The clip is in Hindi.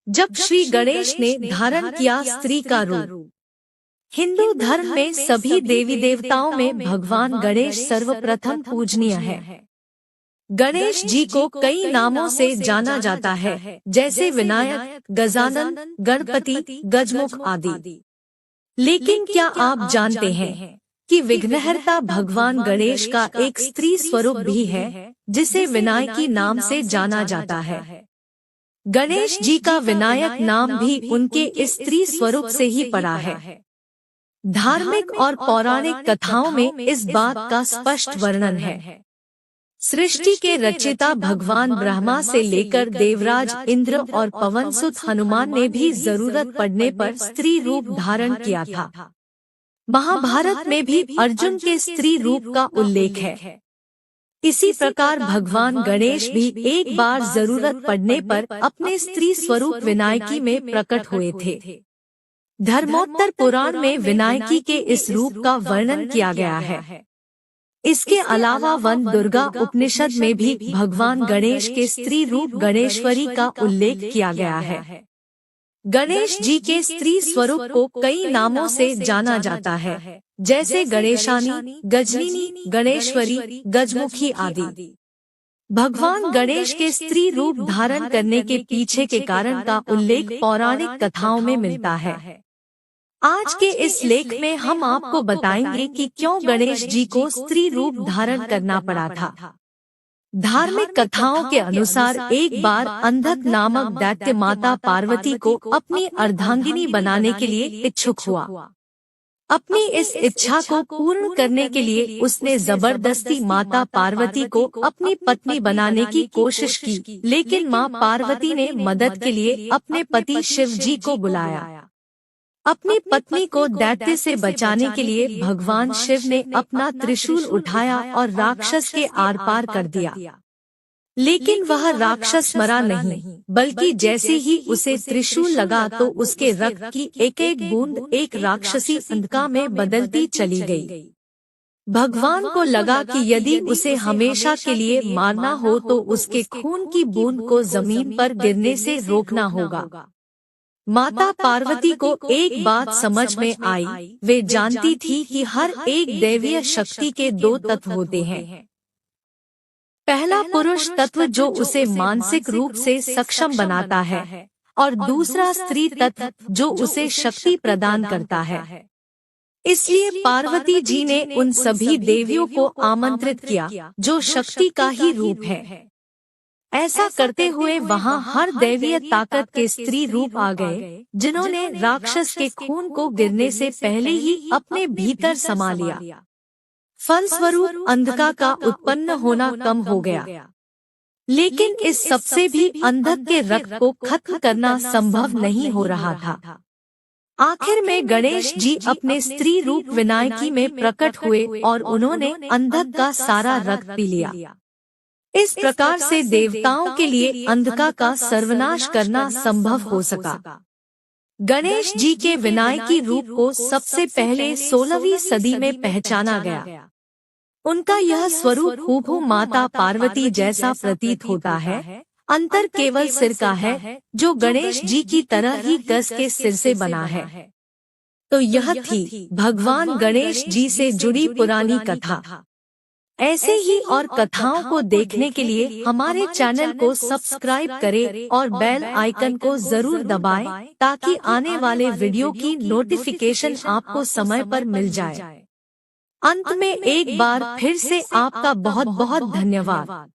जब श्री गणेश ने धारण किया स्त्री का रूप। हिंदू धर्म में सभी देवी देवताओं में भगवान गणेश सर्वप्रथम पूजनीय है। गणेश जी को कई नामों से जाना जाता है, जैसे विनायक, गजानन, गणपति, गजमुख आदि। लेकिन क्या आप जानते हैं कि विघ्नहर्ता भगवान गणेश का एक स्त्री स्वरूप भी है, जिसे विनायकी नाम से जाना जाता है। गणेश जी का विनायक नाम भी उनके इस स्त्री स्वरूप से ही पड़ा है। धार्मिक और पौराणिक कथाओं में इस बात का स्पष्ट वर्णन है। सृष्टि के रचयिता भगवान ब्रह्मा से लेकर देवराज इंद्र और पवनसुत हनुमान ने भी जरूरत पड़ने पर स्त्री रूप धारण किया था। महाभारत में भी अर्जुन के स्त्री रूप का उल्लेख है। इसी प्रकार भगवान गणेश भी एक बार जरूरत पड़ने पर अपने स्त्री स्वरूप विनायकी में प्रकट हुए थे। धर्मोत्तर पुराण में विनायकी के इस रूप का वर्णन किया गया है। इसके अलावा वन दुर्गा उपनिषद में भी भगवान गणेश के स्त्री रूप गणेश्वरी का उल्लेख किया गया है। गणेश जी के स्त्री स्वरूप को कई नामों से जाना जाता है, जैसे गणेशानी, गजनीनी, गणेश्वरी, गजमुखी आदि। भगवान गणेश के स्त्री रूप धारण करने के पीछे के कारण का उल्लेख पौराणिक कथाओं में मिलता है। आज के इस लेख में हम आपको बताएंगे कि क्यों गणेश जी को स्त्री रूप धारण करना पड़ा था। धार्मिक कथाओं के अनुसार एक बार अंधक नामक दैत्य माता पार्वती को अपनी अर्धांगिनी बनाने के लिए इच्छुक हुआ। अपनी इस इच्छा को पूर्ण करने के लिए उसने जबरदस्ती माता पार्वती को अपनी पत्नी बनाने की कोशिश की, लेकिन मां पार्वती ने मदद के लिए अपने पति शिव जी को बुलाया। अपनी पत्नी को दैत्य से बचाने के लिए भगवान शिव ने अपना त्रिशूल उठाया और राक्षस के आर पार कर दिया। लेकिन वह राक्षस मरा नहीं, बल्कि जैसे ही उसे त्रिशूल लगा तो उसके रक्त की एक एक बूंद एक राक्षसी अंधका में बदलती चली गई। भगवान को लगा कि यदि उसे हमेशा के लिए मारना हो तो उसके खून की बूंद को जमीन पर गिरने से रोकना होगा। माता पार्वती को एक बात समझ में आई। वे जानती थी कि हर एक दैवीय शक्ति के दो तत्व होते हैं। पहला पुरुष तत्व जो उसे मानसिक रूप से सक्षम बनाता है, और दूसरा स्त्री तत्व जो उसे शक्ति प्रदान करता है। इसलिए पार्वती जी ने उन सभी देवियों को आमंत्रित किया जो शक्ति का ही रूप है। ऐसा करते हुए वहां हर दैवीय ताकत के स्त्री रूप आ गए, जिन्होंने राक्षस के खून को गिरने से पहले ही अपने भीतर समा लिया। फलस्वरूप अंधका का उत्पन्न होना कम हो गया। लेकिन इस सबसे भी अंधक के रक्त को खत्म करना संभव नहीं हो रहा था। आखिर में गणेश जी अपने स्त्री रूप विनायकी में प्रकट हुए और उन्होंने अंधक का सारा रक्त पी लिया। इस प्रकार से देवताओं के लिए अंधका का सर्वनाश करना संभव हो सका। गणेश जी के विनायकी रूप को सबसे पहले 16वीं सदी में पहचाना गया। उनका यह स्वरूप हूबहू माता पार्वती जैसा प्रतीत होता है। अंतर केवल सिर का है, जो गणेश जी की तरह ही गज के सिर से बना है। तो यह थी भगवान गणेश जी से जुड़ी पुरानी कथा। ऐसे ही और कथाओं को देखने के लिए हमारे चैनल को सब्सक्राइब करें और बेल आइकन को जरूर दबाएं, ताकि आने वाले वीडियो की नोटिफिकेशन आपको समय पर मिल जाए। अंत में एक बार फिर से आपका बहुत बहुत धन्यवाद।